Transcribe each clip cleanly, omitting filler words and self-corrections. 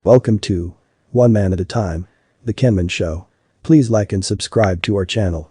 Welcome to One Man at a Time, the Kemen Show. Please like and subscribe to our channel.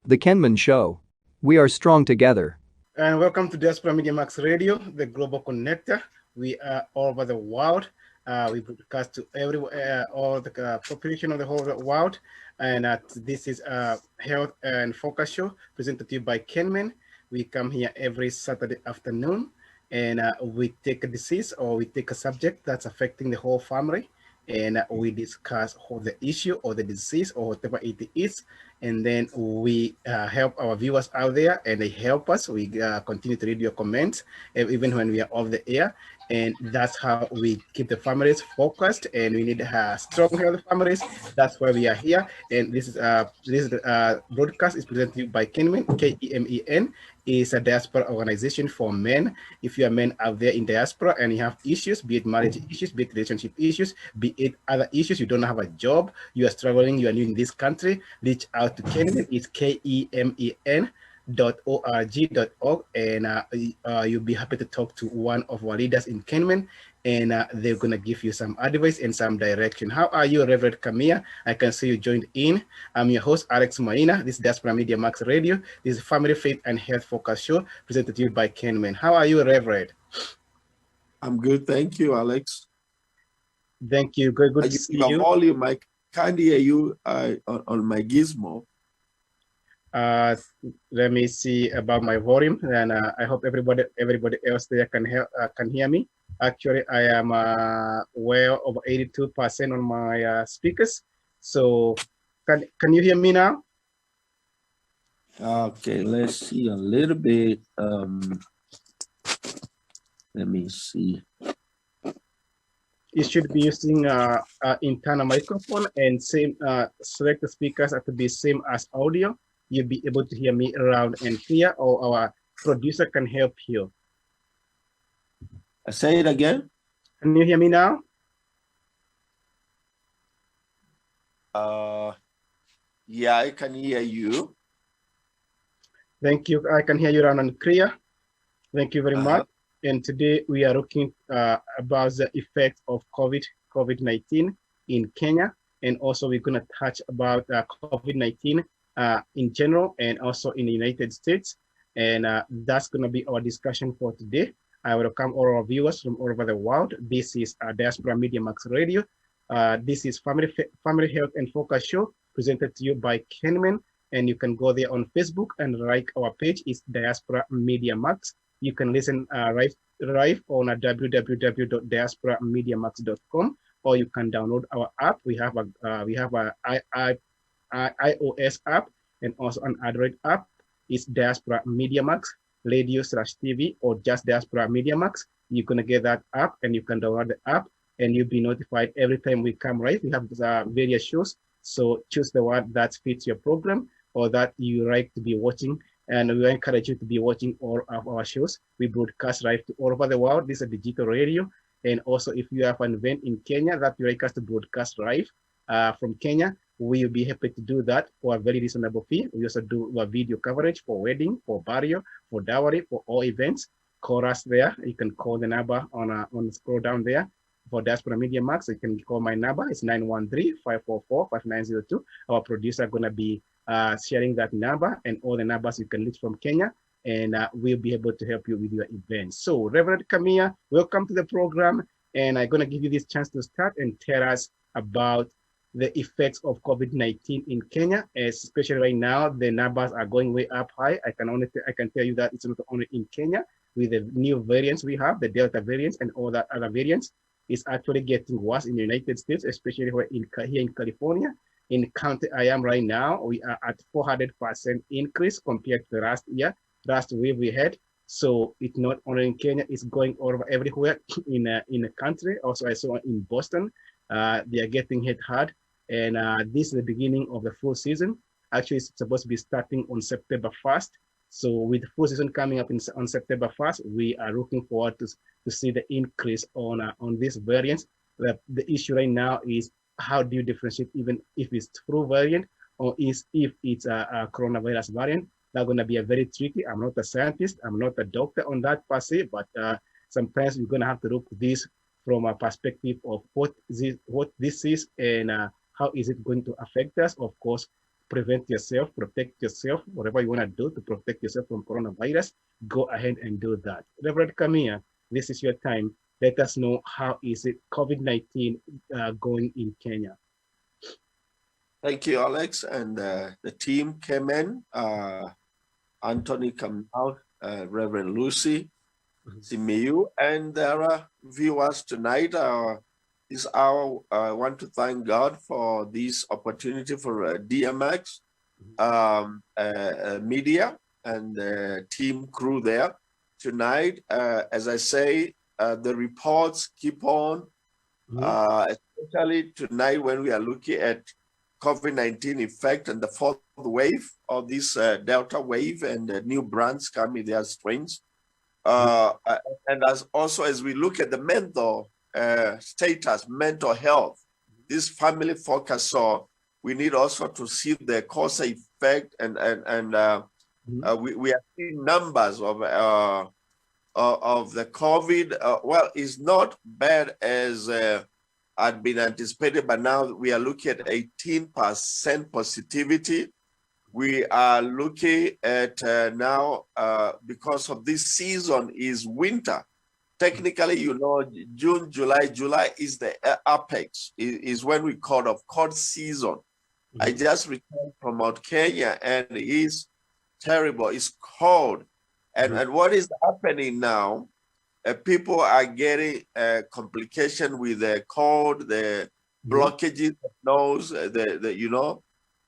The Kemen Show. We are strong together. And welcome to Diaspora Media Max Radio, the global connector. We are all over the world. We broadcast to everywhere, all the population of the whole world. And this is a health and focus show presented to you by Kemen. We come here every Saturday afternoon, and we take a disease or we take a subject that's affecting the whole family, and we discuss the issue or the disease or whatever it is, and then we help our viewers out there, and they help us. We continue to read your comments even when we are off the air, and that's how we keep the families focused. And we need strong healthy families. That's why we are here. And this broadcast is presented to you by Kemen. Kemen is a diaspora organization for men. If you are men out there in diaspora and you have issues, be it marriage issues, be it relationship issues, be it other issues, you don't have a job, you are struggling, you are new in this country, reach out to Kemen. It's KEMEN.org, and you'll be happy to talk to one of our leaders in Kemen, and they're going to give you some advice and some direction. How are you, Reverend Camilla? I can see you joined in. I'm your host, Alex Maina. This is Diaspora Media Max Radio. This is a family, faith, and health focus show presented to you by Kemen. How are you, Reverend? I'm good, thank you, Alex. Thank you. Good to see you. Volume, I can't hear you on my gizmo. Let me see about my volume, and I hope everybody else there can hear me. Actually, I am well over 82% on my speakers. So, can you hear me now? Okay, let's see a little bit. Let me see. You should be using internal microphone and same select the speakers to be same as audio. You'll be able to hear me around and clear, or our producer can help you. Say it again. Can you hear me now? Yeah, I can hear you. Thank you. I can hear you loud and clear. Thank you very much. And today we are looking about the effect of COVID-19 in Kenya, and also we're going to touch about COVID-19 in general and also in the United States, and that's going to be our discussion for today. I welcome all our viewers from all over the world. This is Diaspora Media Max Radio. This is Family Health and Focus Show presented to you by Kemen, and you can go there on Facebook and like our page. It's Diaspora Media Max. You can listen live on www.diasporamediamax.com, or you can download our app. We have a iOS app and also an Android app. It's Diaspora Media Max Radio/TV, or just Diaspora Media Max. You're gonna get that app, and you can download the app, and you'll be notified every time we come live. We have various shows, so choose the one that fits your program or that you like to be watching. And we encourage you to be watching all of our shows. We broadcast live to all over the world. This is a digital radio. And also, if you have an event in Kenya that you like us to broadcast live from Kenya, we'll be happy to do that for a very reasonable fee. We also do a video coverage for wedding, for burial, for dowry, for all events. Call us there. You can call the number on the scroll down there. For Diaspora Media Max, you can call my number. It's 913-544-5902. Our producer going to be sharing that number and all the numbers you can reach from Kenya, and we'll be able to help you with your events. So, Reverend Camilla, welcome to the program, and I'm going to give you this chance to start and tell us about the effects of COVID-19 in Kenya, especially right now. The numbers are going way up high. I can tell you that it's not only in Kenya with the new variants we have, the Delta variants and all that other variants. It's actually getting worse in the United States, especially here in California. In the county I am right now, we are at 400% increase compared to the last wave we had. So it's not only in Kenya, it's going all over everywhere in the country. Also, I saw in Boston, they are getting hit hard. And this is the beginning of the full season. Actually, it's supposed to be starting on September 1st. So with the full season coming up on September 1st, we are looking forward to see the increase on these variants. The issue right now is, how do you differentiate even if it's flu variant or if it's a coronavirus variant? That's going to be a very tricky. I'm not a scientist. I'm not a doctor on that per se, but sometimes you're going to have to look this from a perspective of what this is and how is it going to affect us. Of course, prevent yourself, protect yourself, whatever you want to do to protect yourself from coronavirus, go ahead and do that. Reverend Camilla, this is your time. Let us know how is it COVID-19 going in Kenya. Thank you, Alex, and the team Kemen, Anthony Kamau, Reverend Lucy, Simiyu, and our viewers tonight. This hour, I want to thank God for this opportunity for DMX media and the team crew there tonight. As I say, the reports keep on, especially tonight when we are looking at COVID-19 effect and the fourth wave of this Delta wave and the new brands coming, their strains. And as we look at the mental status, mental health, this family focus, so we need also to see the cause effect and we are seeing numbers of the COVID. Well, it's not bad as had been anticipated, but now we are looking at 18% positivity. We are looking at now, because of this season is winter. Technically, you know, June, July is the apex, is when we call of cold season. I just returned from Mount Kenya and it is terrible, it's cold. And what is happening now, people are getting complication with the cold, the blockages of nose, you know,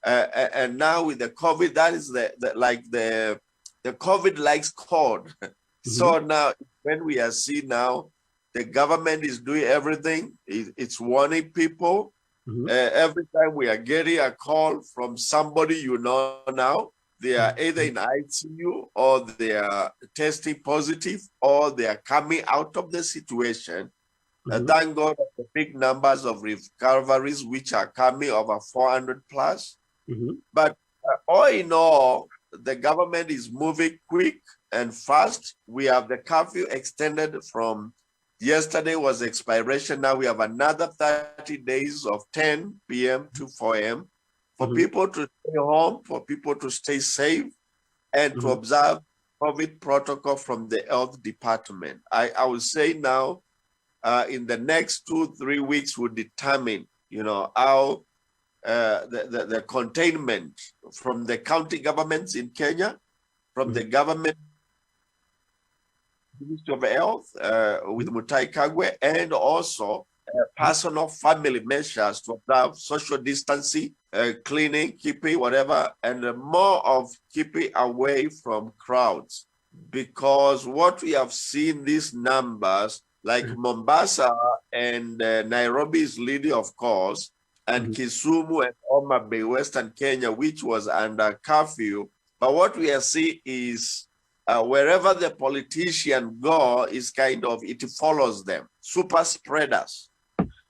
and now with the COVID, that is the COVID likes cold. So now when we are seeing now, the government is doing everything. It's warning people. Every time we are getting a call from somebody, you know, now they are either in ICU or they are testing positive or they are coming out of the situation. Thank God for the big numbers of recoveries, which are coming over 400 plus. But all in all, the government is moving quick and fast. We have the curfew extended from yesterday was expiration. Now we have another 30 days of 10 p.m. to 4 a.m. for people to stay home, for people to stay safe, and to observe COVID protocol from the health department. I would say now, in the next 2-3 weeks, will determine, you know, how the containment from the county governments in Kenya, from the government Ministry of Health with Mutai Kagwe, and also personal family measures to observe social distancing, cleaning, keeping whatever, and more of keeping away from crowds. Because what we have seen, these numbers, like Mombasa and Nairobi is leading, of course, and Kisumu and Homa Bay, Western Kenya, which was under curfew. But what we are seeing is wherever the politicians go, is kind of, it follows them, super spreaders.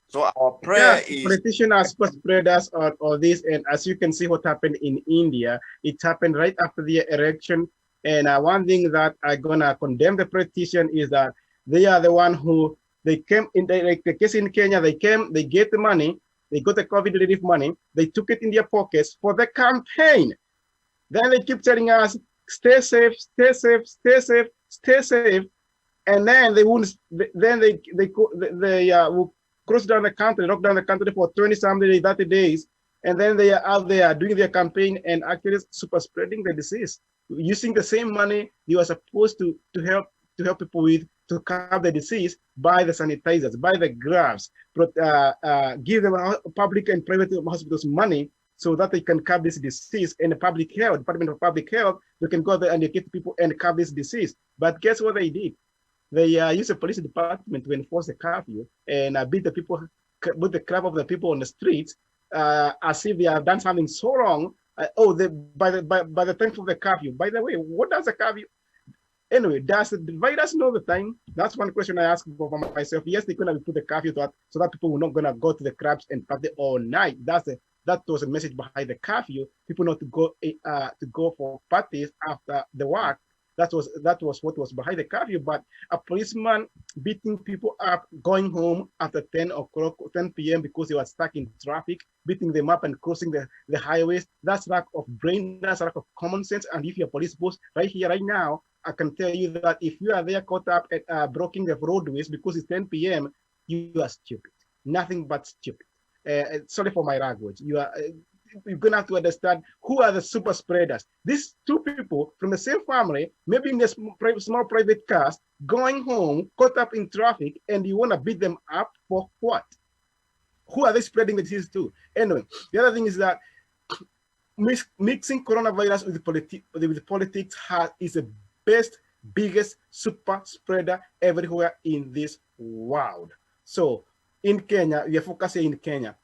So our prayer is... Politicians are super spreaders or this, and as you can see what happened in India, it happened right after the election. And one thing that I'm gonna condemn the politician is that they are the one who, they came in, like the case in Kenya, they came, they get the money, they got the COVID relief money, they took it in their pockets for the campaign. Then they keep telling us, stay safe, stay safe, stay safe, stay safe. And then they won't, then they will cross down the country, lock down the country for 20-something, 30 days. And then they are out there doing their campaign and actually super spreading the disease. Using the same money you are supposed to help people with, to curb the disease, buy the sanitizers, buy the gloves, give them public and private hospitals money so that they can curb this disease. And the public health, Department of Public Health, they can go there and educate people and curb this disease. But guess what they did? They used the police department to enforce the curfew and beat the people, put the crap of the people on the streets as if they have done something so wrong. By the time of the curfew. By the way, what does the curfew? Anyway, does the virus know the time? That's one question I ask for myself. Yes, they're gonna put the curfew so that people were not gonna go to the clubs and party all night. That was a message behind the curfew. People not to go for parties after the work. That was what was behind the curfew. But a policeman beating people up, going home after 10 o'clock, 10 p.m. because they were stuck in traffic, beating them up and crossing the highways. That's lack of brain, that's lack of common sense. And if you're a police boss right here, right now, I can tell you that if you are there caught up at blocking the roadways because it's 10 p.m., you are stupid. Nothing but stupid. Sorry for my language. You're gonna have to understand who are the super spreaders. These two people from the same family, maybe in the small private cars, going home, caught up in traffic, and you wanna beat them up for what? Who are they spreading the disease to? Anyway, the other thing is that mixing coronavirus with politics is the best, biggest super spreader everywhere in this world. So in Kenya, we are focusing in Kenya.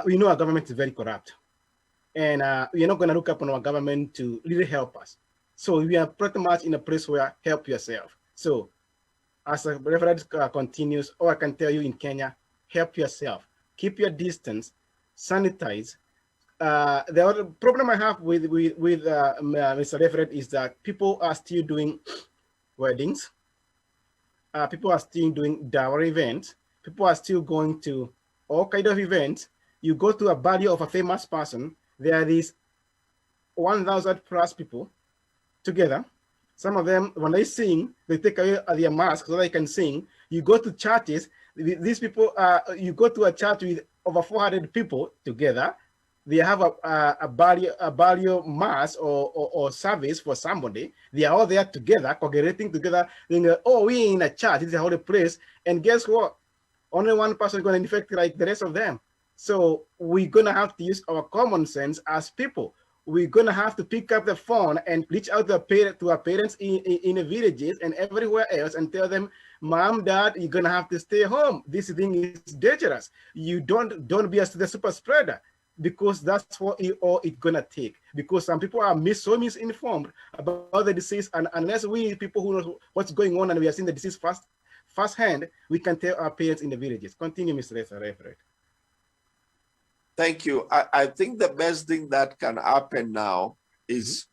We know our government is very corrupt, and we are not going to look up on our government to really help us. So we are pretty much in a place where help yourself. So as the reference continues, all I can tell you in Kenya, help yourself, keep your distance, sanitize. The other problem I have with Mr. Referent is that people are still doing weddings. People are still doing dowry events. People are still going to all kind of events. You go to a body of a famous person, there is 1,000 plus people together. Some of them, when they sing, they take away their mask so they can sing. You go to churches, these people, you go to a church with over 400 people together. They have a burial mass or service for somebody. They are all there together, congregating together. Then, oh, we're in a church, this is a holy place. And guess what? Only one person is going to infect like the rest of them. So we're going to have to use our common sense as people. We're going to have to pick up the phone and reach out to our parents in the villages and everywhere else and tell them, Mom, Dad, you're going to have to stay home. This thing is dangerous. You don't be the super spreader, because that's what it's going to take. Because some people are so misinformed about the disease, and unless we people who know what's going on and we are seeing the disease firsthand, we can tell our parents in the villages. Continue, Mr. Referent. Thank you. I think the best thing that can happen now is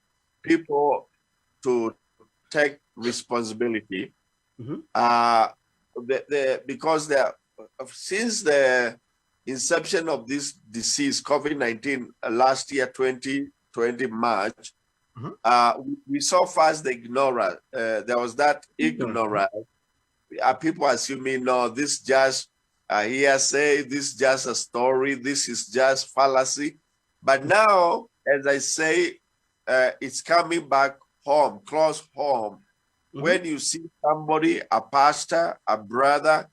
people to take responsibility. Because since the inception of this disease, COVID-19, last year, 2020 March, we saw first the ignorance. There was that ignorance. People assuming, no, this just hearsay, this just a story, this is just fallacy. But now, as I say, it's coming back home, close home. When you see somebody, a pastor, a brother,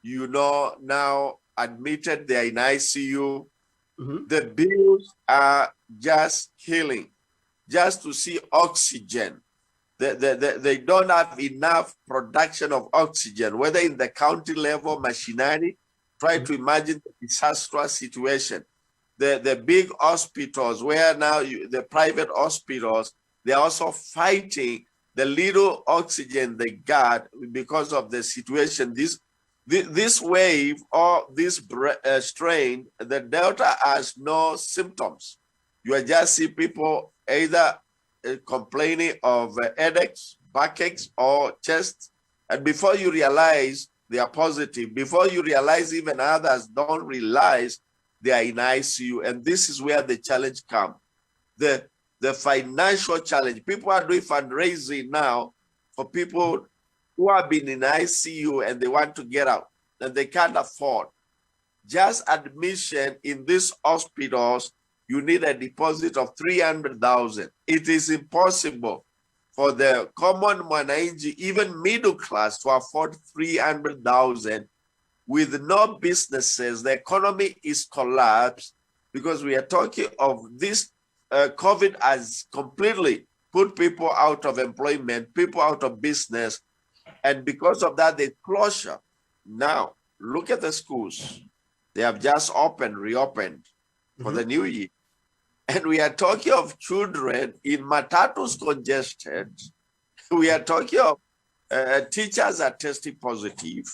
you know, now admitted they're in ICU, the bills are just killing. Just to see oxygen. They don't have enough production of oxygen, whether in the county level machinery. Try to imagine the disastrous situation. The big hospitals, where now the private hospitals, they're also fighting the little oxygen they got because of the situation. This wave or this strain, the Delta has no symptoms. You are just see people either complaining of headaches, backaches, or chest, and before you realize they are positive, before you realize even others don't realize they are in ICU, and this is where the challenge comes. The financial challenge. People are doing fundraising now for people who have been in ICU and they want to get out, and they can't afford. Just admission in these hospitals, you need a deposit of 300,000. It is impossible for the common mwananchi, even middle class, to afford 300,000 with no businesses. The economy is collapsed because we are talking of this COVID has completely put people out of employment, people out of business, and because of that, the closure. Now, look at the schools. They have just reopened for the new year. And we are talking of children in matatus congested. We are talking of teachers are testing positive.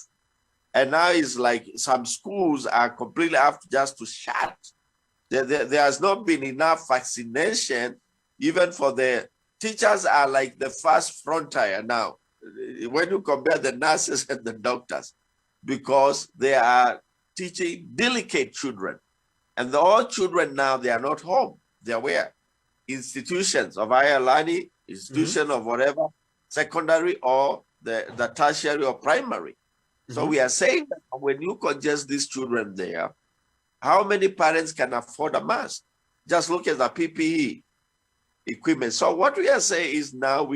And now it's like some schools are completely have just to shut. There has not been enough vaccination, even for the Teachers are like the first frontier now, when you compare the nurses and the doctors, because they are teaching delicate children. And all children now, they are not home. They are where? Institutions of higher learning, institution of whatever, secondary or the tertiary or primary. So we are saying that when you congest these children there, how many parents can afford a mask? Just look at the PPE equipment. So what we are saying is now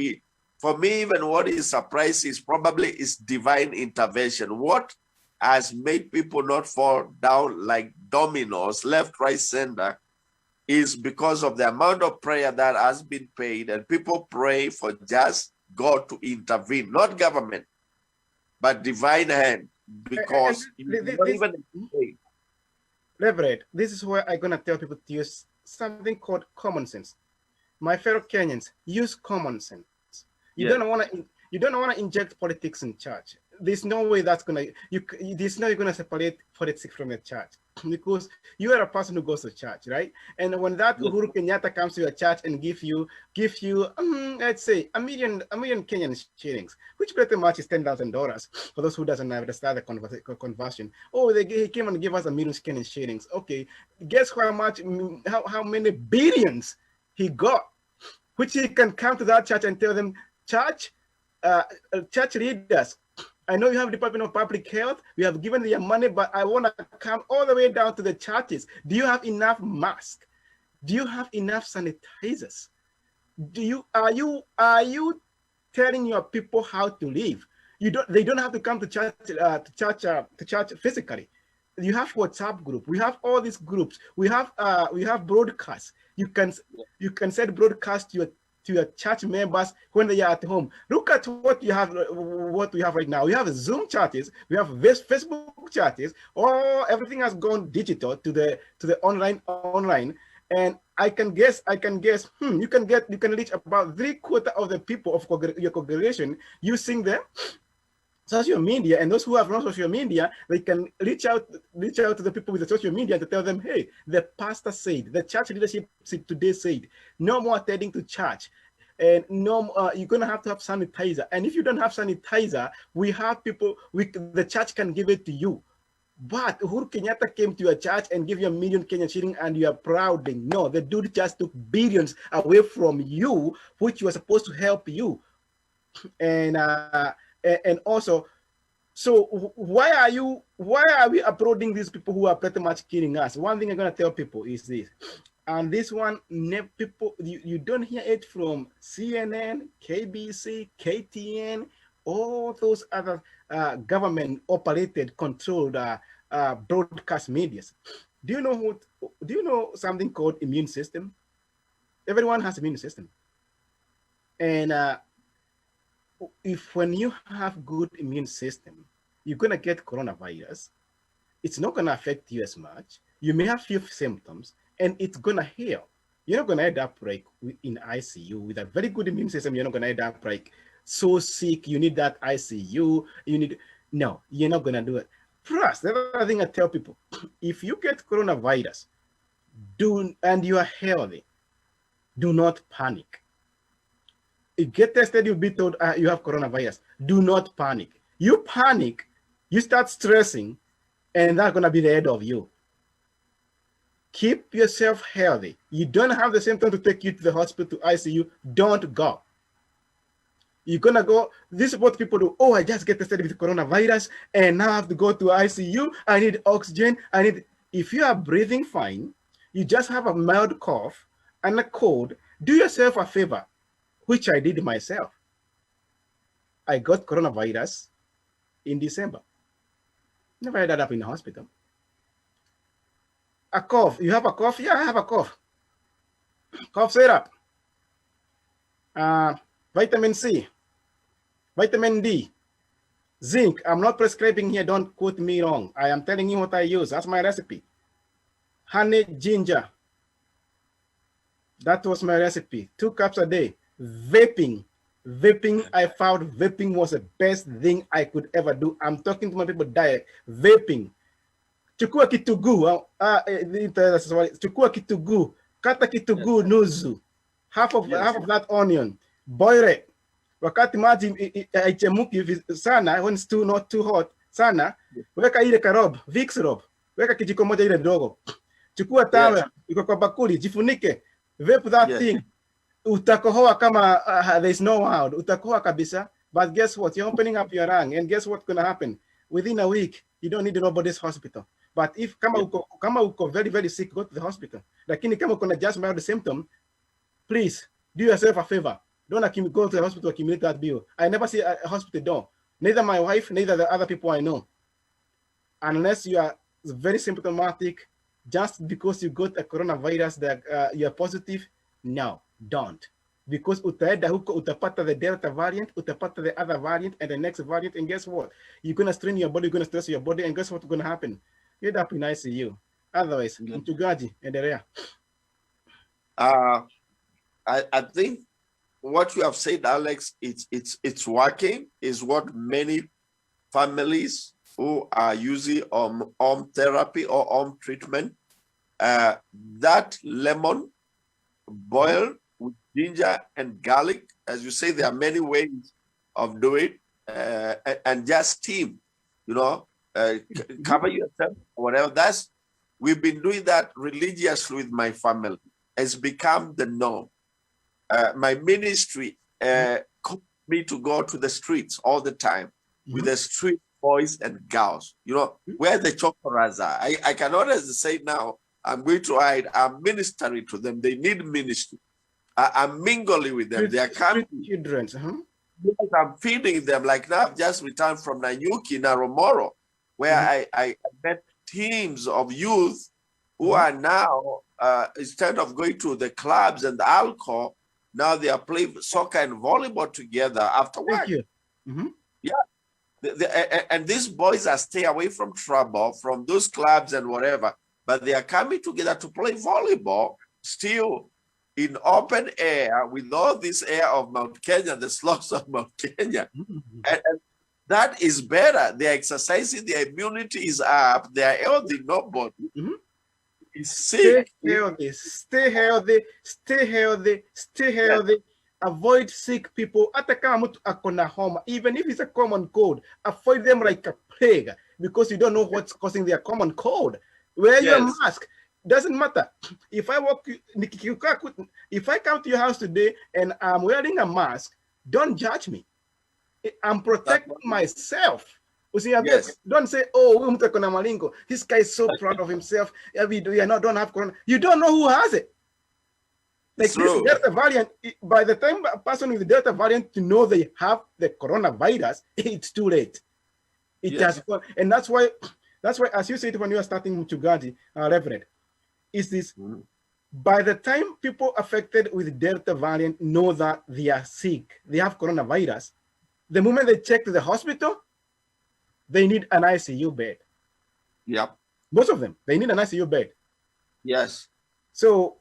for me, even what is surprising is probably divine intervention. What has made people not fall down like dominoes, left, right, center, is because of the amount of prayer that has been paid, and people pray for just God to intervene, not government, but divine hand, because Reverend, this is where I'm gonna tell people to use something called common sense. My fellow Kenyans, use common sense. You don't want to inject politics in church. There's no way that's gonna there's no way you're gonna separate politics from the church, because you are a person who goes to church, right? And when that Uhuru Kenyatta comes to your church and give you let's say a million Kenyan shillings, which pretty much is $10,000 for those who doesn't understand the conversion. Oh, he came and gave us a million Kenyan shillings. Okay, guess how many billions he got, which he can come to that church and tell them, church leaders, I know you have Department of Public Health, we have given you money, but I want to come all the way down to the churches. Do you have enough masks? Do you have enough sanitizers? Are you telling your people how to live? They don't have to come to church physically. You have WhatsApp group. We have all these groups. We have broadcasts. You can send broadcast to your church members when they are at home. Look at what we have right now. We have Zoom chats, we have Facebook chats. Everything has gone digital to the online. And I can guess you can reach about 3/4 of the people of your congregation using the social media. And those who have no social media, they can reach out to the people with the social media to tell them, hey, the pastor said, the church leadership today said, no more attending to church, and you're gonna have to have sanitizer. And if you don't have sanitizer, we have people, the church can give it to you. But Uhuru Kenyatta came to your church and gave you a million Kenyan shilling and you are proud. No, the dude just took billions away from you, which was supposed to help you. And also, so why are we applauding these people who are pretty much killing us? One thing I'm gonna tell people is this, and this one, people, you don't hear it from CNN, KBC, KTN, all those other government operated, controlled broadcast medias. Do you know something called immune system? Everyone has immune system, and when you have good immune system, you're gonna get coronavirus. It's not gonna affect you as much. You may have few symptoms, and it's gonna heal. You're not gonna end up like in ICU with a very good immune system. You're not gonna end up like so sick. You need that ICU. No, you're not gonna do it. Plus, the other thing I tell people: if you get coronavirus, and you are healthy, do not panic. You get tested, you'll be told you have coronavirus. Do not panic. You panic, you start stressing, and that's gonna be the end of you. Keep yourself healthy. You don't have the symptom to take you to the hospital, to ICU. Don't go. You're gonna go. This is what people do. Oh, I just get tested with coronavirus, and now I have to go to ICU. I need oxygen. If you are breathing fine, you just have a mild cough and a cold. Do yourself a favor, which I did myself. I got coronavirus in December. Never ended up in the hospital. A cough. You have a cough? Yeah, I have a cough. Cough syrup. Vitamin C. Vitamin D. Zinc. I'm not prescribing here. Don't quote me wrong. I am telling you what I use. That's my recipe. Honey, ginger. That was my recipe. 2 cups a day. Vaping. I found vaping was the best thing I could ever do. I'm talking to my people diet. Vaping. Chukua kitugu. Chukua kitugu. Kata kitugu nuzu. half of Yes. that onion, boil it. Wakati maji haichemuki sana, when it's not too hot sana, weka ile karob, Vicks rob, weka kijiko moja ile ndogo. Chukua tawe, iko kwa bakuli, jifunike, vape that thing. Utakohoa kama there's no out. Utakohoa kabisa. But guess what? You're opening up your lung, and guess what's gonna happen? Within a week, you don't need nobody's hospital. But if kama uko very, very sick, go to the hospital. Lakini kama uko na just mild symptom, please do yourself a favor. Don't go to the hospital to accumulate that bill. I never see a hospital door. Neither my wife, neither the other people I know. Unless you are very symptomatic, just because you got a coronavirus that you're positive, no, don't. Because utaenda huko utapata the Delta variant, utapata the other variant, and the next variant, and guess what? You're gonna strain your body, you're gonna stress your body, and guess what's gonna happen? You end up in ICU. Otherwise, mchungaji, endelea. I think what you have said, Alex, it's working, is what many families who are using home therapy or home treatment, that lemon boiled with ginger and garlic, as you say, there are many ways of doing it, and just steam, cover yourself, whatever. We've been doing that religiously with my family. It's become the norm. My ministry called me to go to the streets all the time with the street boys and girls. Where the chokoras are. I cannot say now, I'm going to hide. I'm ministering to them. They need ministry. I'm mingling with them. They are coming. Children. Yes, I'm feeding them. Like now, I've just returned from Nanyuki, Naromoro, where I met teams of youth who are now, instead of going to the clubs and the alcohol, now they are playing soccer and volleyball together after work. Thank you. Yeah. And these boys are stay away from trouble, from those clubs and whatever, but they are coming together to play volleyball still in open air with all this air of Mount Kenya, the slopes of Mount Kenya. And that is better. They're exercising, their immunity is up, they are healthy, nobody is sick. Stay healthy. Avoid sick people. Hata kama mtu akona homa, even if it's a common cold, avoid them like a plague, because you don't know what's causing their common cold. Wear your mask. Doesn't matter. If I come to your house today and I'm wearing a mask, don't judge me. I'm protecting myself. Don't say, oh, this guy is so proud of himself. Don't have corona. You don't know who has it. Like this Delta variant, by the time a person with the Delta variant to know they have the coronavirus, it's too late. It has gone. And that's why, as you said when you were starting Mchungaji, Reverend, is this, by the time people affected with Delta variant know that they are sick, they have coronavirus, the moment they check to the hospital, they need an ICU bed. Yep. Most of them, they need an ICU bed. Yes. So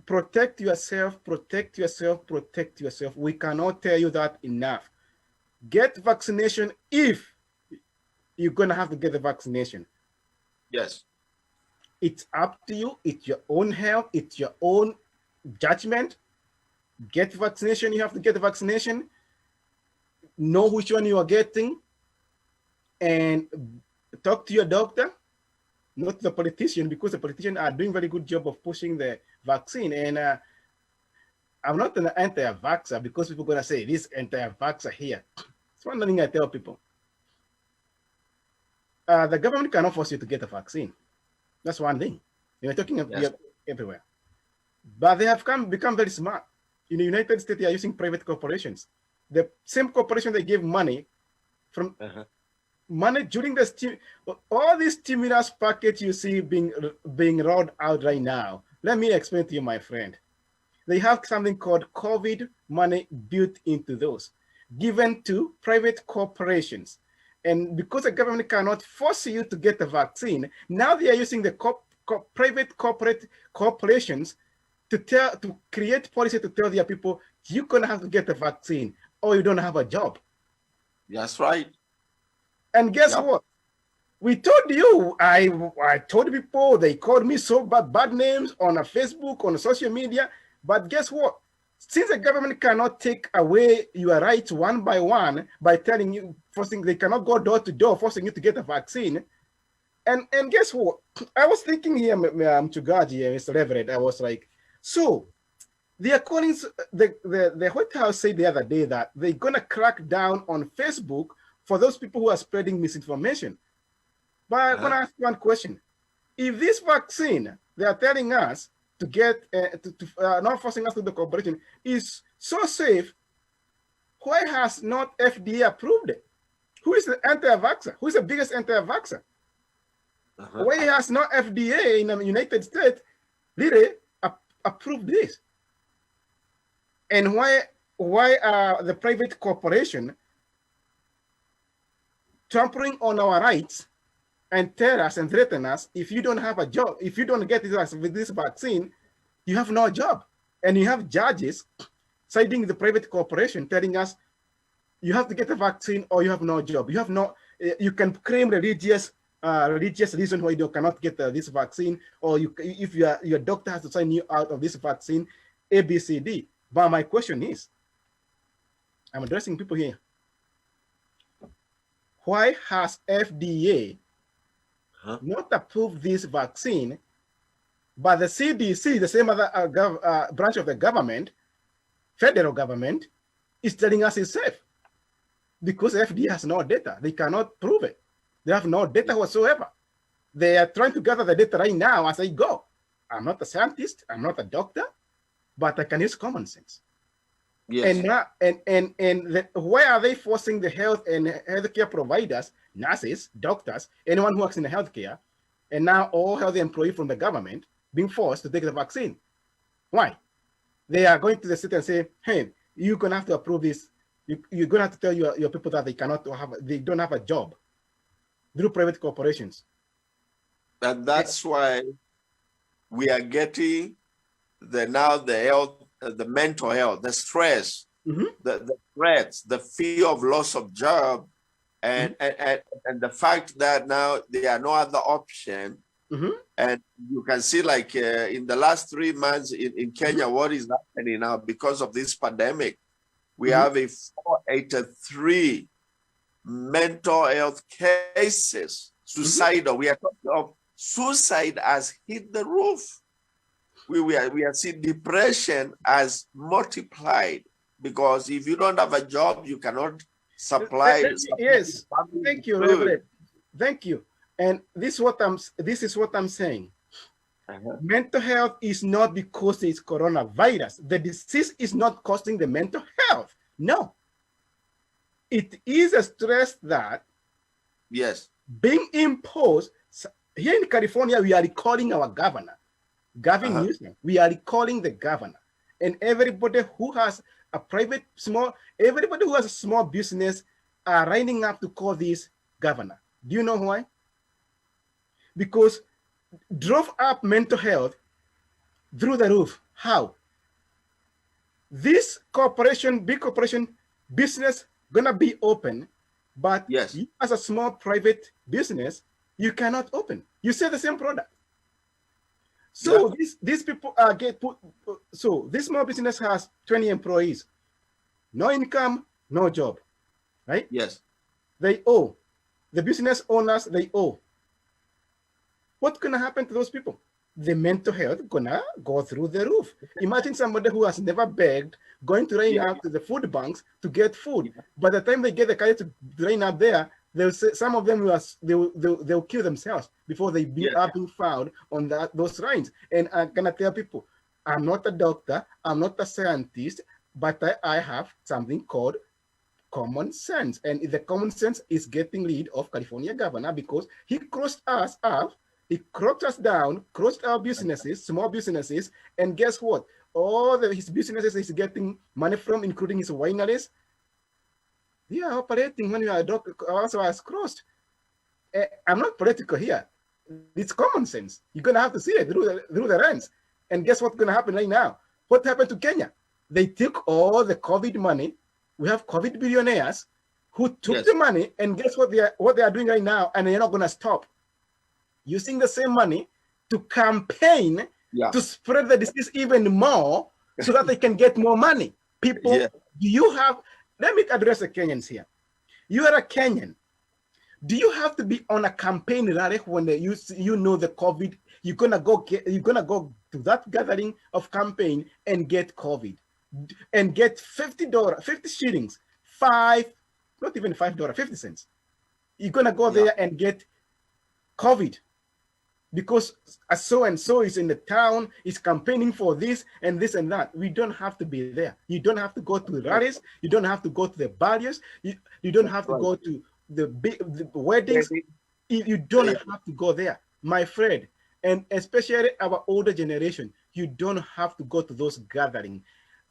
protect yourself, protect yourself, protect yourself. We cannot tell you that enough. Get vaccination if you're going to have to get the vaccination. Yes. It's up to you. It's your own health. It's your own judgment. Get vaccination. You have to get the vaccination. Know which one you are getting. And talk to your doctor, not the politician, because the politicians are doing a very good job of pushing the vaccine. And I'm not an anti-vaxxer, because people are going to say, this anti-vaxxer here. It's one thing I tell people. The government cannot force you to get a vaccine. That's one thing. You're talking everywhere. But they have become very smart. In the United States, they are using private corporations. The same corporation they give money from money during the all this stimulus package you see being rolled out right now. Let me explain to you, my friend. They have something called COVID money built into those, given to private corporations. And because the government cannot force you to get the vaccine, now they are using the private corporations to create policy to tell their people, you're gonna have to get the vaccine or you don't have a job. That's right. And guess what? We told you, I told people, they called me so bad names on Facebook, on social media. But guess what? Since the government cannot take away your rights one by one by telling you, forcing, they cannot go door to door, forcing you to get a vaccine. And guess what? I was thinking here, to God here, Mr. Reverend, I was like, so they are calling, the White House said the other day that they're gonna crack down on Facebook for those people who are spreading misinformation. But I'm gonna ask one question. If this vaccine, they are telling us to get, not forcing us to the cooperation, is so safe, why has not FDA approved it? Who is the anti-vaxxer? Who is the biggest anti-vaxxer? Why has not FDA in the United States really approved this? And why are the private corporation trampling on our rights and tell us and threaten us, if you don't have a job, if you don't get this with this vaccine, you have no job. And you have judges citing the private corporation telling us you have to get a vaccine or you have no job. You have no, you can claim religious reason why you cannot get this vaccine, or if your doctor has to sign you out of this vaccine, A, B, C, D. But my question is, I'm addressing people here. Why has FDA not approved this vaccine, but the CDC, the same other branch of the government, federal government, is telling us it's safe? Because FDA has no data. They cannot prove it. They have no data whatsoever. They are trying to gather the data right now as I go. I'm not a scientist. I'm not a doctor, but I can use common sense. Yes. And why are they forcing the health and healthcare providers, nurses, doctors, anyone who works in the healthcare, and now all health employees from the government being forced to take the vaccine? Why? They are going to the city and say, hey, you're gonna have to approve this. You're gonna have to tell your people that they don't have a job through private corporations. And that's why we are getting the health, the mental health, the stress, the threats, the fear of loss of job, and the fact that now there are no other option. And you can see, like in the last 3 months in Kenya, what is happening now because of this pandemic. We have a 483 mental health cases, suicidal. We are talking of suicide has hit the roof. We are seeing depression has multiplied, because if you don't have a job, you cannot supply. Yes, thank you, Reverend. Thank you. And this is what I'm saying. Mental health is not because it's coronavirus. The disease is not causing the mental health. No. It is a stress that being imposed. Here in California, we are recalling our governor, Gavin Newsom. We are recalling the governor. And everybody who has a everybody who has a small business are lining up to call this governor. Do you know why? Because drove up mental health through the roof. How? This corporation, big corporation, business gonna be open, but you as a small private business, you cannot open. You sell the same product. So these people are so this small business has 20 employees, no income, no job, right? Yes. They owe. The business owners, they owe. What's gonna happen to those people? The mental health gonna go through the roof. Imagine somebody who has never begged going to rain out to the food banks to get food. By the time they get the courage to rain out there, they'll say, some of them they'll kill themselves before they are being found on those lines. And I'm gonna tell people, I'm not a doctor, I'm not a scientist, but I have something called common sense. And the common sense is getting rid of California governor, because he crossed us up. He cropped us down, crushed our businesses, small businesses, and guess what? All his businesses he's getting money from, including his wineries, they are operating when you are also as crossed. I'm not political here. It's common sense. You're gonna have to see it through the lens. And guess what's gonna happen right now? What happened to Kenya? They took all the COVID money. We have COVID billionaires who took the money, and guess what they are doing right now, and they're not gonna stop using the same money to campaign to spread the disease even more, so that they can get more money. People, Yeah. do you have, let me address the Kenyans here. You are a Kenyan. Do you have to be on a campaign rally when you know the COVID? You're gonna go to that gathering of campaign and get COVID and get $50, 50 shillings, not even $5, 50 cents. You're gonna go there and get COVID because a so and so is in the town, is campaigning for this and this and that. We don't have to be there. You don't have to go to the rallies. You don't have to go to the barriers. You don't have to go to the weddings. You don't have to go there, my friend. And especially our older generation, you don't have to go to those gatherings.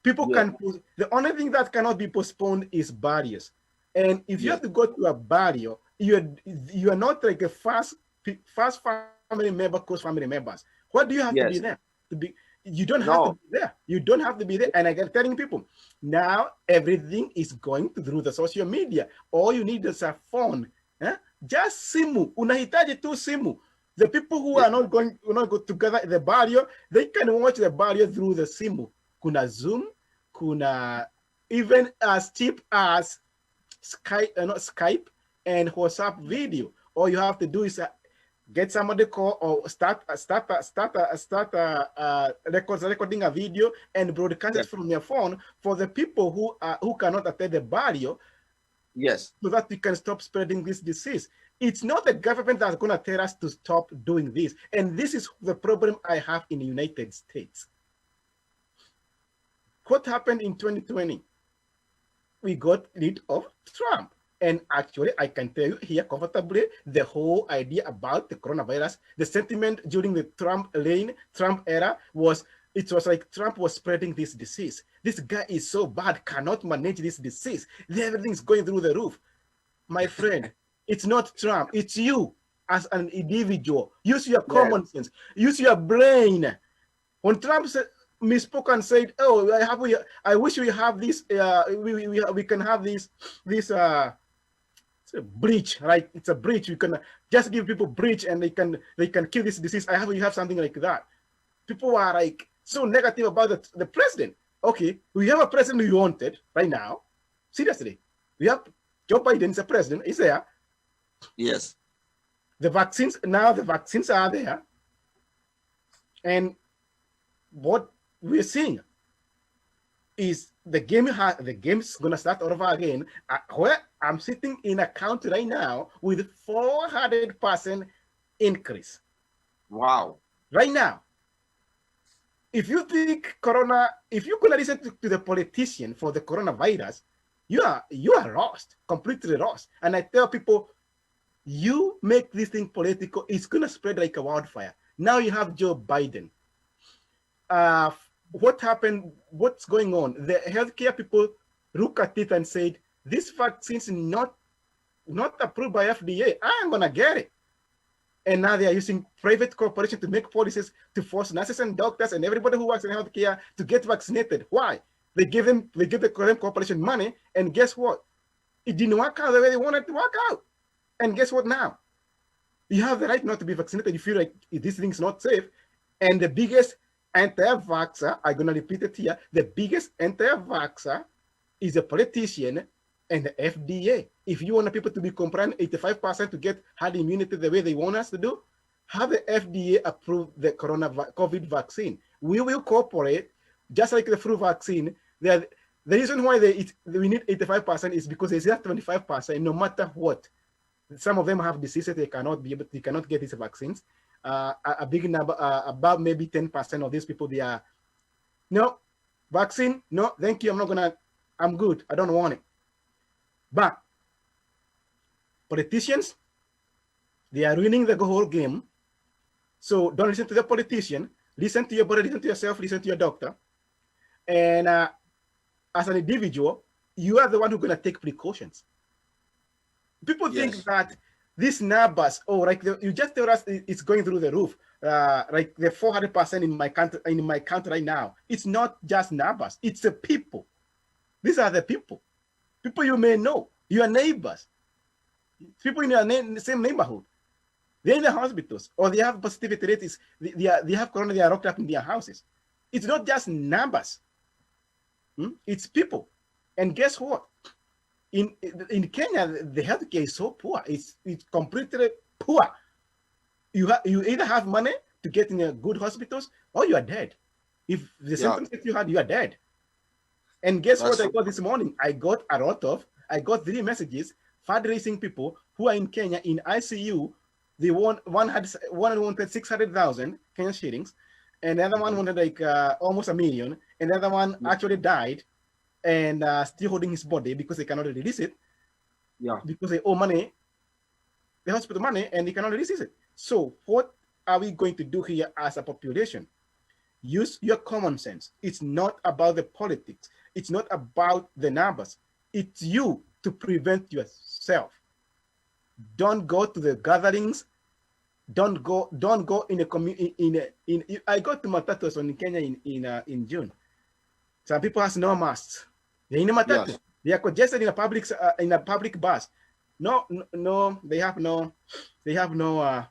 People can, the only thing that cannot be postponed is barriers. And if you have to go to a barrier, you are not like a fast family member, close family members. What do you have to be there? You don't have to be there. You don't have to be there. And I get telling people, now everything is going through the social media. All you need is a phone. Just simu. Unahitaji tu simu. The people who are not going together at the barrio, they can watch the barrio through the simu. Kuna Zoom, kuna even as cheap as Skype and WhatsApp video. All you have to do is get somebody call or start recording a video and broadcast it from your phone for the people who cannot attend the barrio. Yes. So that we can stop spreading this disease. It's not the government that's going to tell us to stop doing this. And this is the problem I have in the United States. What happened in 2020? We got rid of Trump. And actually, I can tell you here comfortably, the whole idea about the coronavirus, the sentiment during the Trump era was, it was like Trump was spreading this disease. This guy is so bad, cannot manage this disease. Everything's going through the roof. My friend, it's not Trump, it's you as an individual. Use your common sense, use your brain. When Trump misspoke and said, "Oh, I wish we have this. We can have this it's a breach, right? It's a breach. We can just give people breach, and they can kill this disease. You have something like that." People are like so negative about the president. Okay, we have a president we wanted right now. Seriously, we have Joe Biden is a president. Is there? Yes. The vaccines are there, and what we're seeing is the game's gonna start over again. Where I'm sitting in a country right now with 400% increase. Wow! Right now, if you think if you're gonna listen to the politician for the coronavirus, you are lost, completely lost. And I tell people, you make this thing political, it's gonna spread like a wildfire. Now you have Joe Biden. What happened? What's going on? The healthcare people look at it and said, this vaccine is not approved by FDA. I'm gonna get it. And now they are using private corporations to make policies to force nurses and doctors and everybody who works in healthcare to get vaccinated. Why? They give the current corporation money, and guess what? It didn't work out the way they wanted it to work out. And guess what now? You have the right not to be vaccinated. You feel like this thing's not safe. And the biggest anti-vaxxer, I'm going to repeat it here, the biggest anti-vaxxer is a politician and the FDA. If you want people to be compliant 85% to get herd immunity the way they want us to do, have the FDA approve the COVID vaccine. We will cooperate, just like the flu vaccine. The reason why we need 85% is because there's just 25%, no matter what. Some of them have diseases they cannot get these vaccines. A big number, about maybe 10% of these people, they are, no, vaccine, no, thank you, I'm good, I don't want it. But politicians, they are ruining the whole game. So don't listen to the politician, listen to your body, listen to yourself, listen to your doctor. And as an individual, you are the one who's gonna take precautions. People think that these numbers, you just tell us it's going through the roof, like the 400% in my country right now. It's not just numbers; it's the people. These are the people you may know, your neighbors, people in your same neighborhood. They're in the hospitals, or they have positivity rates. They have corona. They are locked up in their houses. It's not just numbers. It's people. And guess what? In Kenya, the healthcare is so poor. It's completely poor. You either have money to get in a good hospitals or you are dead. If the symptoms that you had, you are dead. And guess what I got this morning? I got 3 messages, fundraising people who are in Kenya in ICU. They one wanted 600,000 Kenyan shillings, and the other one wanted like almost 1 million, and the other one actually died and still holding his body because they cannot release it. Yeah. Because they owe money, the hospital money, and they cannot release it. So what are we going to do here as a population? Use your common sense. It's not about the politics. It's not about the numbers. It's you to prevent yourself. Don't go to the gatherings. Don't go in a community. I got to Matatus in Kenya in June. Some people has no masks. They're in a matatu. Yes. They are congested in a public bus. No, they have no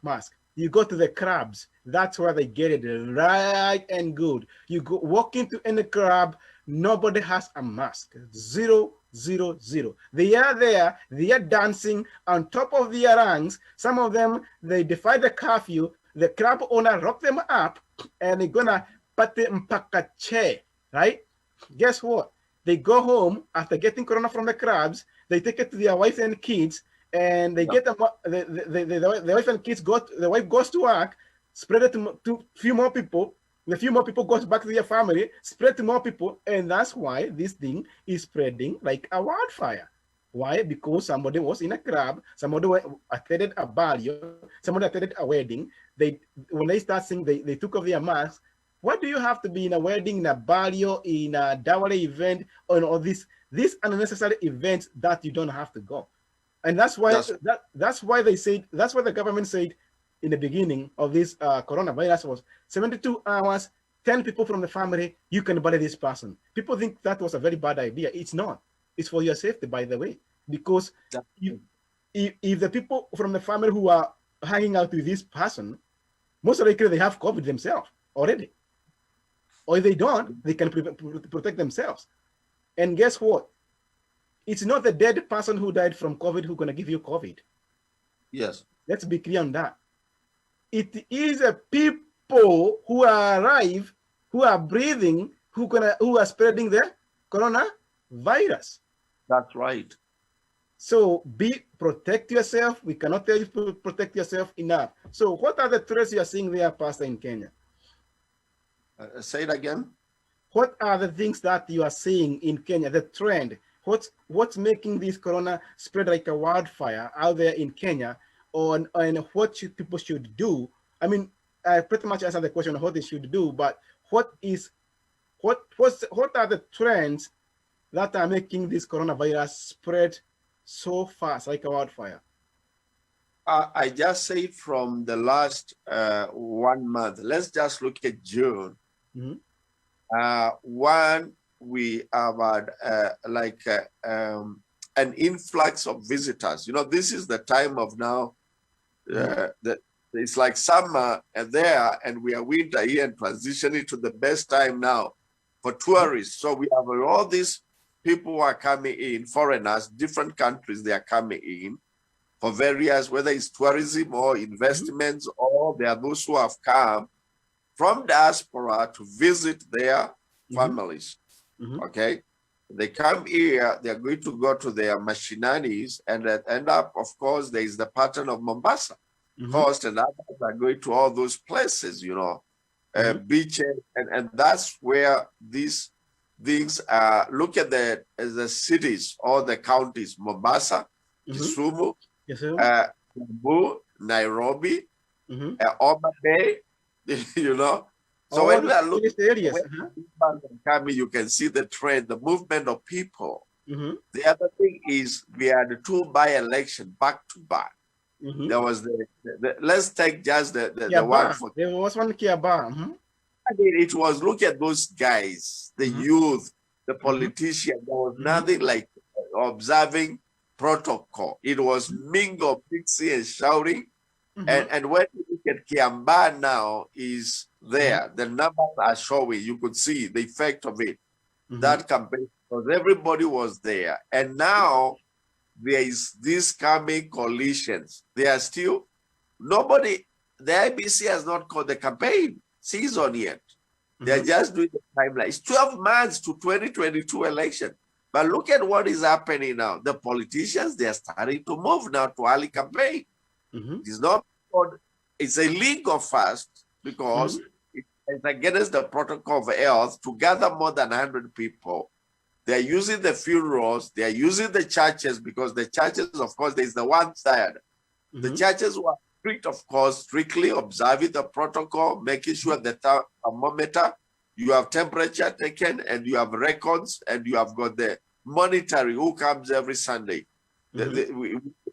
mask. You go to the clubs, that's where they get it right and good. You go walk into any club, nobody has a mask. 0, 0, 0. They are there, they are dancing on top of their ranks. Some of them, they defy the curfew. The club owner lock them up and they're gonna pate mpaka che, right? Guess what? They go home after getting corona from the clubs, they take it to their wife and kids, and they get them. The wife and kids the wife goes to work, spread it to few more people. The few more people goes back to their family, spread to more people, and that's why this thing is spreading like a wildfire. Why? Because somebody was in a club, somebody attended a burial, somebody attended a wedding. When they start singing, they took off their masks. Why do you have to be in a wedding, in a burial, in a dowry event, or these unnecessary events that you don't have to go? And that's why that's why the government said in the beginning of this coronavirus was 72 hours, 10 people from the family, you can bury this person. People think that was a very bad idea. It's not. It's for your safety, by the way, because if the people from the family who are hanging out with this person, most likely they have COVID themselves already. Or if they don't, they can protect themselves. And guess what? It's not the dead person who died from COVID who's going to give you COVID. Yes. Let's be clear on that. It is a people who are alive, who are breathing, who are spreading the coronavirus. That's right. So protect yourself. We cannot tell you to protect yourself enough. So what are the threats you are seeing there, Pastor, in Kenya? Say it again. What are the things that you are seeing in Kenya, the trend? What's making this corona spread like a wildfire out there in Kenya, and what people should do? I mean, I pretty much answered the question of what they should do, but what are the trends that are making this coronavirus spread so fast like a wildfire? I just say from the last 1 month, let's just look at June. Mm-hmm. We have had an influx of visitors. You know, this is the time of now that it's like summer there, and we are winter here and transitioning to the best time now for tourists. So we have all these people who are coming in, foreigners, different countries, they are coming in for various, whether it's tourism or investments, or there are those who have come from diaspora to visit their families. Okay, they come here, they're going to go to their machinanis, and at end up, of course, there is the pattern of Mombasa first, and others are going to all those places, you know, beaches, and that's where these things are. Look at the cities or the counties: Mombasa, Kisumu, Kiambu, Nairobi, Homa Bay, you know. So when we are looking at you can see the trend, the movement of people. The other thing is we had the 2 by-elections back to back. There was let's take just the one for. There was one Kiaba. I mean, it was, look at those guys, the youth, the politicians. There was nothing like observing protocol. It was mingle, mixing, and shouting. And when you look at Kiamba now is there, the numbers are showing, you could see the effect of it. that campaign because everybody was there. And now there is this coming coalitions. They are still, nobody, the IBC has not called the campaign season yet. They're just doing the timeline. It's 12 months to 2022 election. But look at what is happening now. The politicians, they're starting to move now to early campaign. It's not, it's illegal first because it's against the protocol of health to gather more than 100 people. They're using the funerals, they're using the churches because the churches, of course, there's the one side. The churches were strict, of course, strictly observing the protocol, making sure the thermometer, you have temperature taken and you have records and you have got the monitoring who comes every Sunday.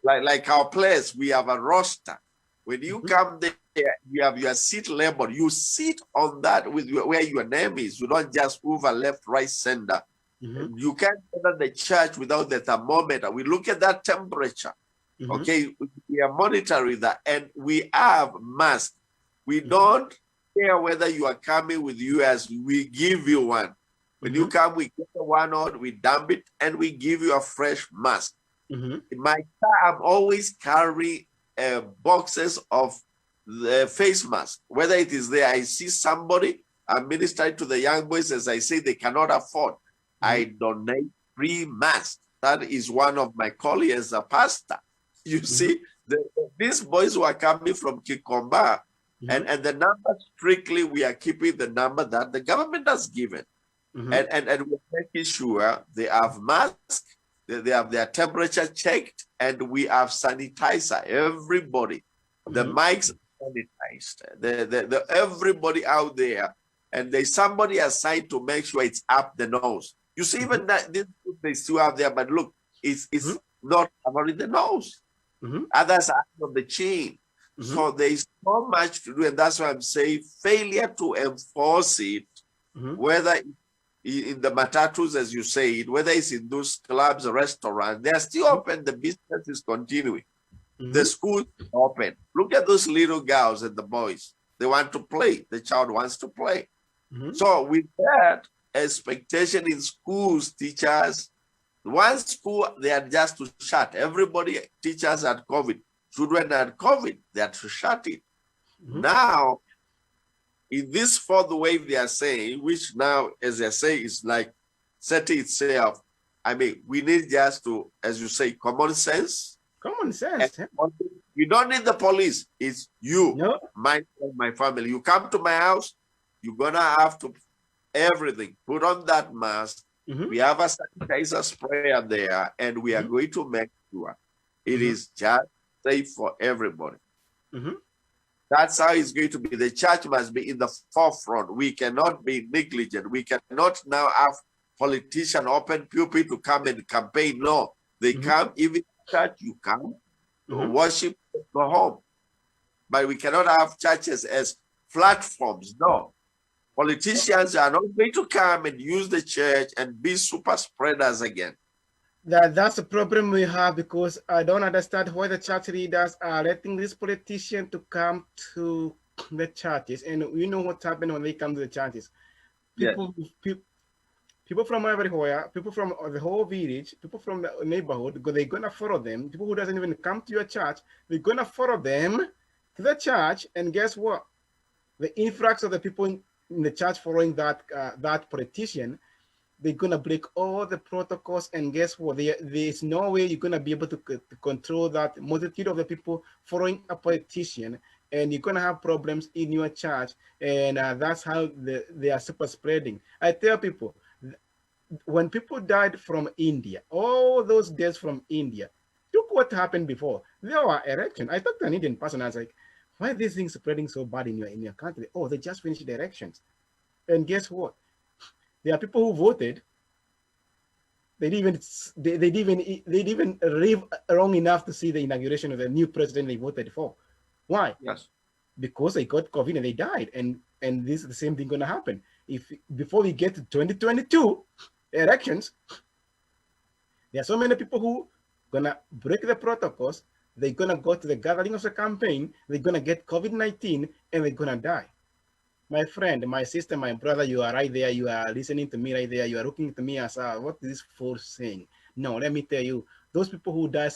Like our place, we have a roster. When you come there, you have your seat labeled. You sit on that with where your name is. You don't just move a left, right, center. You can't enter the church without the thermometer. We look at that temperature. Okay, we are monitoring that, and we have masks. We don't care whether you are coming with US. We give you one. When you come, we get the one out, we dump it, and we give you a fresh mask. In my car, I'm always carrying boxes of the face mask. Whether it is there, I see somebody, I'm ministering to the young boys as I say they cannot afford. I donate free masks. That is one of my calling as a pastor. You see, these boys who are coming from Kikomba, and the number strictly, we are keeping the number that the government has given. And we're making sure they have masks, they have their temperature checked, and we have sanitizer, everybody. The mics sanitized, everybody out there, and there's somebody assigned to make sure it's up the nose. You see, even that this they still have there, but look, it's not covering the nose. Others are on the chin. So there is so much to do, and that's why I'm saying failure to enforce it, whether in the matatus, as you say, whether it's in those clubs or restaurants, they are still open. The business is continuing. The school is open. Look at those little girls and the boys. They want to play. The child wants to play. So with that expectation in schools, teachers, one school, they are just to shut. Everybody, teachers had COVID. Children had COVID. They had to shut it. Now, in this fourth wave, they are saying, which now, as they say, is like setting itself. I mean, we need just to, as you say, common sense. Common sense. You don't need the police. It's you, my family. You come to my house, you're going to have to everything. Put on that mask. We have a sanitizer sprayer there, and we are going to make sure it is just safe for everybody. That's how it's going to be. The church must be in the forefront. We cannot be negligent. We cannot now have politicians open pulpit to come and campaign. No, they come, even church, you come, worship, go home. But we cannot have churches as platforms. No. Politicians are not going to come and use the church and be super spreaders again. That's the problem we have, because I don't understand why the church leaders are letting these politicians to come to the churches. And you know what happens when they come to the churches. People from everywhere, people from the whole village, people from the neighborhood, they're going to follow them. People who doesn't even come to your church, they're going to follow them to the church. And guess what? The influx of the people in the church following that politician, they're gonna break all the protocols, and guess what? There's no way you're gonna be able to control that multitude of the people following a politician, and you're gonna have problems in your church, and that's how they are super spreading. I tell people, when people died from India, all those deaths from India, look what happened before. There were elections. I talked to an Indian person. I was like, why are these things spreading so bad in your country? Oh, they just finished the elections. And guess what? There are people who voted. They didn't even live long enough to see the inauguration of the new president they voted for. Why? Yes. Because they got COVID and they died. And this is the same thing going to happen. If before we get to 2022 elections, there are so many people who going to break the protocols. They're going to go to the gathering of the campaign. They're going to get COVID-19 and they're going to die. My friend, my sister, my brother, you are right there. You are listening to me right there. You are looking at me as, what is this fool saying? No, let me tell you, those people who die,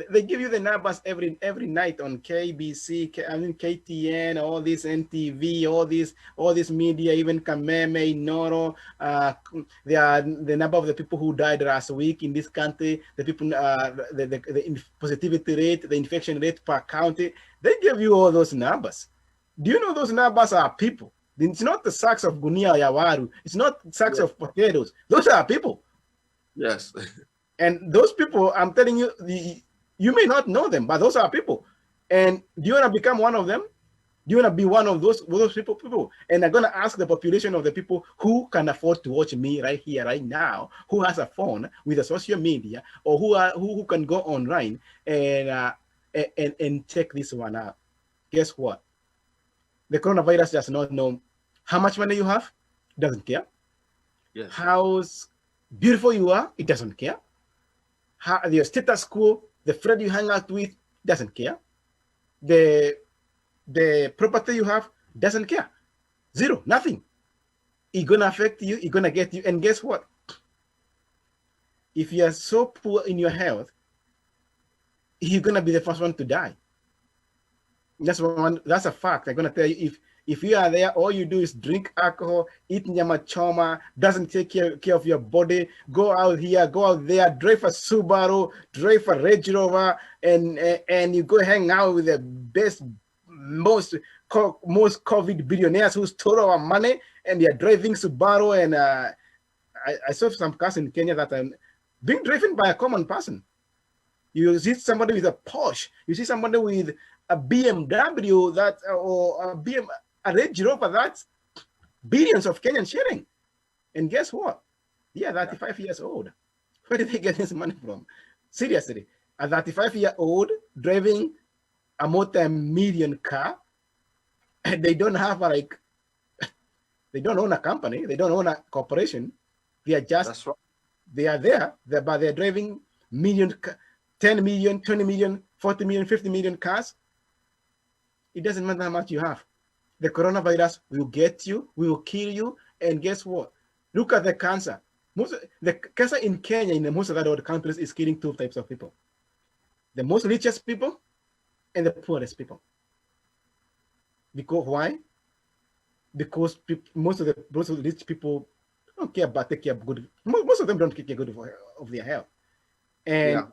they give you the numbers every night on KBC, KTN, all this NTV, all this media, even Kameme, Noro. They are the number of the people who died last week in this country, the people, the positivity rate, the infection rate per county. They give you all those numbers. Do you know those numbers are people? It's not the sacks of gunia yawaru. It's not sacks of potatoes. Those are people. Yes. And those people, I'm telling you, you may not know them, but those are people. And do you want to become one of them? Do you want to be one of those people? And I'm going to ask the population of the people who can afford to watch me right here, right now, who has a phone with a social media, or who can go online and check this one out. Guess what? The coronavirus does not know how much money you have. It doesn't care. Yes. How beautiful you are. It doesn't care. How your status quo, the friend you hang out with, doesn't care. The property you have doesn't care. Zero, nothing. It's gonna affect you. It's gonna get you. And guess what? If you are so poor in your health, you're gonna be the first one to die. That's a fact. I'm gonna tell you, if you are there, all you do is drink alcohol, eat nyama choma, doesn't take care of your body, go out here, go out there, drive a Subaru, drive a Range Rover, and you go hang out with the best, most COVID billionaires who stole our money, and they're driving Subaru. And I saw some cars in Kenya that are being driven by a common person. You see somebody with a Porsche, you see somebody with a BMW or a Range Rover, that's billions of Kenyan shilling. And guess what? Yeah, 35 years old. Where did they get this money from? Seriously, a 35-year-old driving a multi-million car, and they don't have they don't own a company, they don't own a corporation. They are just, right. They are there, but they're driving 10 million, 20 million, 40 million, 50 million cars. It doesn't matter how much you have. The coronavirus will get you, will kill you, and guess what? Look at the cancer. The cancer in Kenya, in most of the other countries, is killing two types of people: the most richest people and the poorest people. Because why? Because most of the rich people don't care about take care of good. Most of them don't take care good of their health, and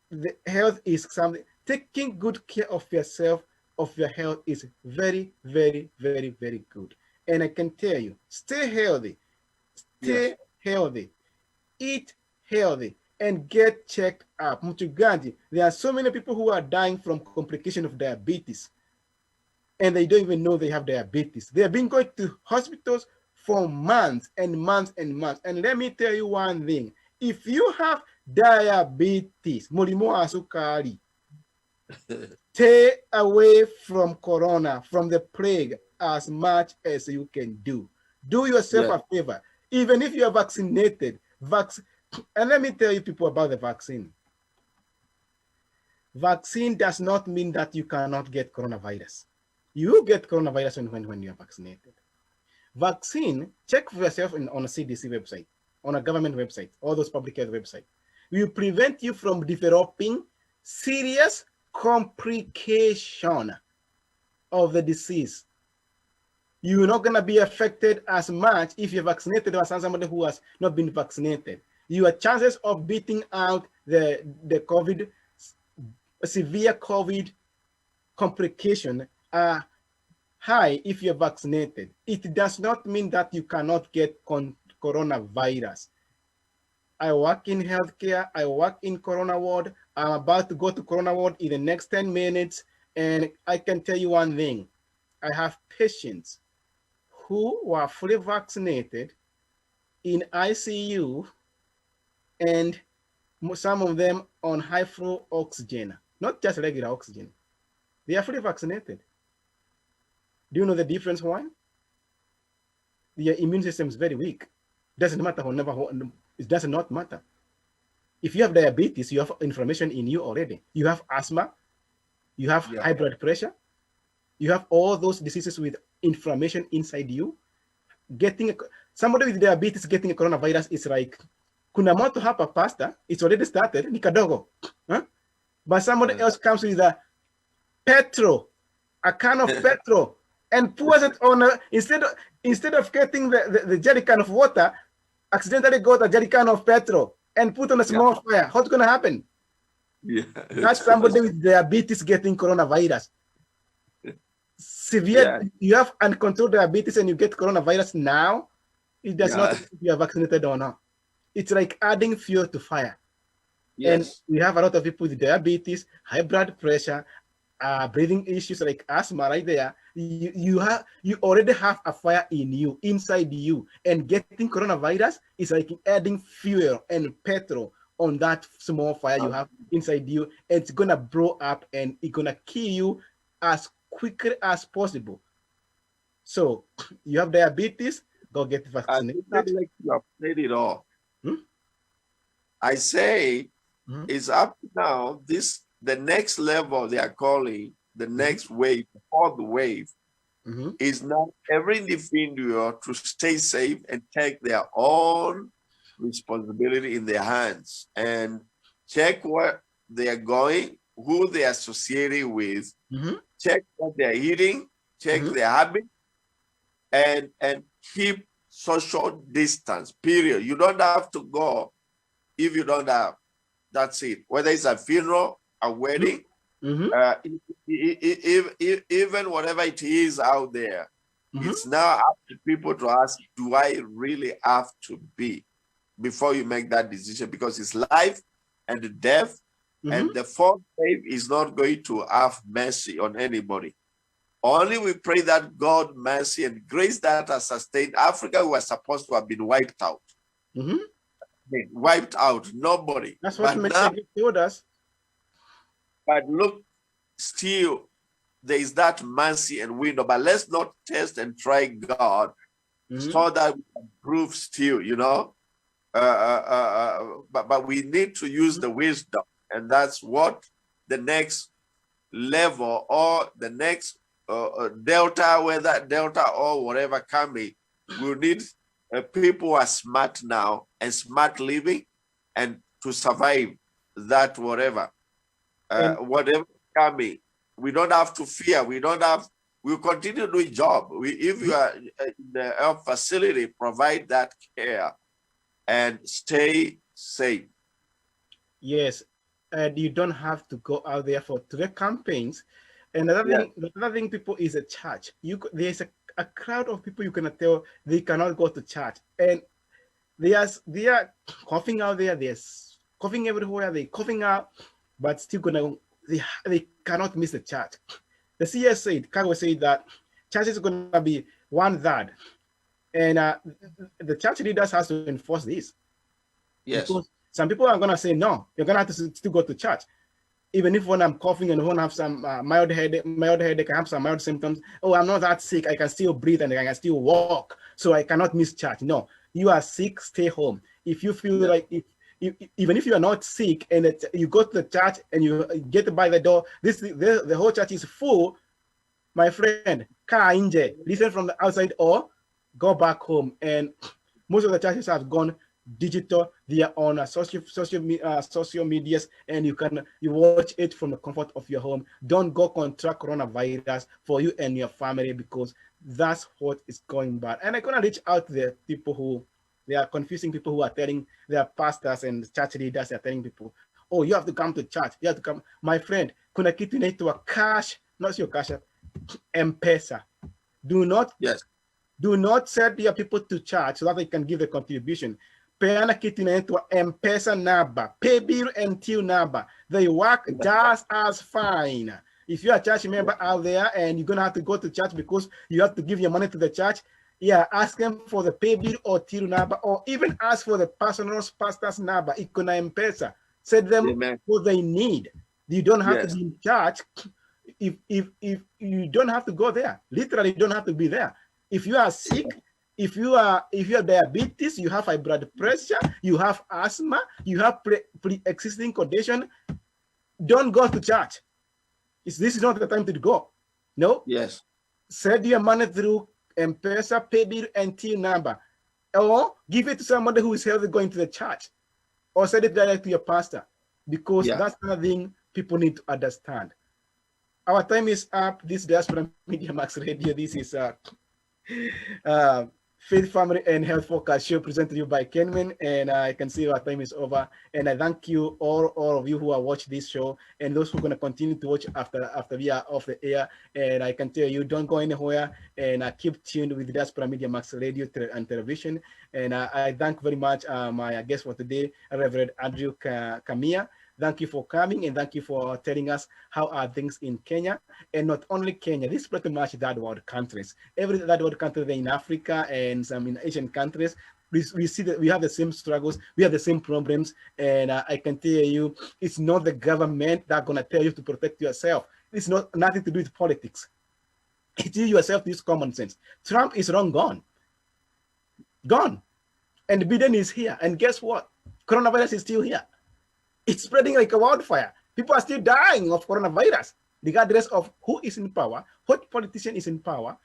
the health is something. Taking good care of yourself, of your health, is very, very, very, very good. And I can tell you, stay healthy, healthy, eat healthy, and get checked up. Mchungaji, there are so many people who are dying from complication of diabetes, and they don't even know they have diabetes. They have been going to hospitals for months and months and months. And let me tell you one thing: if you have diabetes, mulimo asukari, stay away from corona, from the plague, as much as you can do. Do yourself a favor. Even if you are vaccinated, and let me tell you people about the vaccine. Vaccine does not mean that you cannot get coronavirus. You get coronavirus when you are vaccinated. Vaccine, check for yourself on a CDC website, on a government website, all those public health websites, will prevent you from developing serious complication of the disease. You're not going to be affected as much if you're vaccinated as somebody who has not been vaccinated. Your chances of beating out the COVID, severe COVID complication are high if you're vaccinated. It does not mean that you cannot get coronavirus. I work in healthcare. I work in corona ward. I'm about to go to corona ward in the next 10 minutes. And I can tell you one thing. I have patients who were fully vaccinated in ICU, and some of them on high flow oxygen, not just regular oxygen. They are fully vaccinated. Do you know the difference why? Their immune system is very weak. Doesn't matter it does not matter. If you have diabetes, you have inflammation in you already. You have asthma, you have high blood pressure, you have all those diseases with inflammation inside you. Somebody with diabetes getting a coronavirus is like, kuna moto hapa pasta, it's already started, ni kadogo. Huh? But somebody else comes with a can of petrol, and pours it on instead of getting the jerry can of water, accidentally got a jerry can of petrol and put on a small fire. What's gonna happen? Yeah, that's somebody with diabetes getting coronavirus. Severe, you have uncontrolled diabetes and you get coronavirus now. It does not if you are vaccinated or not. It's like adding fuel to fire. Yes. And we have a lot of people with diabetes, high blood pressure, breathing issues like asthma right there. You already have a fire in you, inside you, and getting coronavirus is like adding fuel and petrol on that small fire you have inside you. It's gonna blow up and it's gonna kill you as quickly as possible. So you have diabetes, go get vaccinated. Like you have played it all. I say it's up now. The next level they are calling the next wave, the fourth wave, is now every individual to stay safe and take their own responsibility in their hands and check where they are going, who they are associating with, check what they're eating, check their habits, and keep social distance, period. You don't have to go if you don't have. That's it. Whether it's a funeral, a wedding, even whatever it is out there, it's now up to people to ask, do I really have to be, before you make that decision? Because it's life and death, and the fourth wave is not going to have mercy on anybody. Only we pray that God mercy and grace that has sustained Africa, who was supposed to have been wiped out. Wiped out, nobody. That's what Mexico told us. But look, still, there is that mercy and window. But let's not test and try God so that we can prove still, you know. But we need to use the wisdom, and that's what the next level or the next Delta, whether Delta or whatever coming, we need people who are smart now and smart living, and to survive that whatever coming. We don't have to fear. We'll continue doing job. If you are in the health facility, provide that care and stay safe. Yes, and you don't have to go out there for the campaigns. And another thing, people, is a church. There's a crowd of people you cannot tell they cannot go to church, and they are coughing out there. They're coughing everywhere. They coughing out, but still they cannot miss the church. The CS said, Kagwe said that church is gonna be 1/3, and the church leaders has to enforce this. Yes. Because some people are gonna say no. You're gonna have to still go to church. Even if when I'm coughing and when I have some mild headache, I have some mild symptoms. Oh, I'm not that sick. I can still breathe and I can still walk. So I cannot miss church. No, you are sick, stay home. If you feel like, even if you are not sick and you go to the church and you get by the door, the whole church is full, my friend, listen from the outside or go back home. And most of the churches have gone digital. They are on social medias, and you watch it from the comfort of your home. Don't go contract coronavirus for you and your family, because that's what is going bad. And I'm gonna reach out to the people who they are confusing people who are telling their pastors and church leaders. They are telling people, oh, you have to come to church. You have to come, my friend. Kuna kitu inaitwa cash, not your cash, M-Pesa. Do not send your people to church so that they can give the contribution. Peana kitu inaitwa M-Pesa namba, pay bill and till namba. They work just as fine. If you're a church member out there and you're gonna have to go to church because you have to give your money to the church, ask them for the pay bill or till number, or even ask for the personal pastor's number. Ikona M-Pesa. Send them what they need. You don't have to be in church. If you don't have to go there, literally, you don't have to be there. If you are sick, if you have diabetes, you have high blood pressure, you have asthma, you have pre-existing condition, don't go to church. This is not the time to go. No, Yes. send your money through M-Pesa, PayBill, and T number, or give it to somebody who is healthy going to the church, or send it direct to your pastor, because Yeah. that's another thing people need to understand. Our time is up. This Diaspora Media Max Radio. This is uh, Faith, Family, and Health Focus show presented to you by Kenman. And I can see our time is over. And I thank you, all of you who are watching this show, and those who are going to continue to watch after we are off the air. And I can tell you, don't go anywhere, and keep tuned with Diaspora Media Max Radio and television. And I thank very much my guest for today, Reverend Andrew Kamia. Thank you for coming, and thank you for telling us how are things in Kenya, and not only Kenya. This is pretty much third world countries. Every third world country in Africa and some in Asian countries, we see that we have the same struggles, we have the same problems, and I can tell you, it's not the government that's gonna tell you to protect yourself. It's not nothing to do with politics. It's you yourself to use common sense. Trump is gone, and Biden is here, and guess what? Coronavirus is still here. It's spreading like a wildfire. People are still dying of coronavirus, regardless of who is in power, what politician is in power.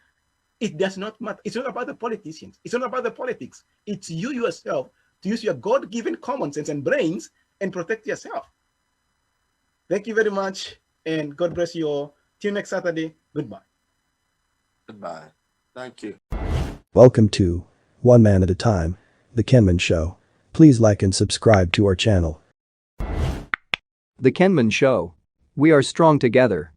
It does not matter. It's not about the politicians. It's not about the politics. It's you yourself to use your God-given common sense and brains and protect yourself. Thank you very much, and God bless you all. Till next Saturday. Goodbye. Goodbye. Thank you. Welcome to One Man at a Time, The Kemen Show. Please like and subscribe to our channel. The Kemen Show. We are strong together.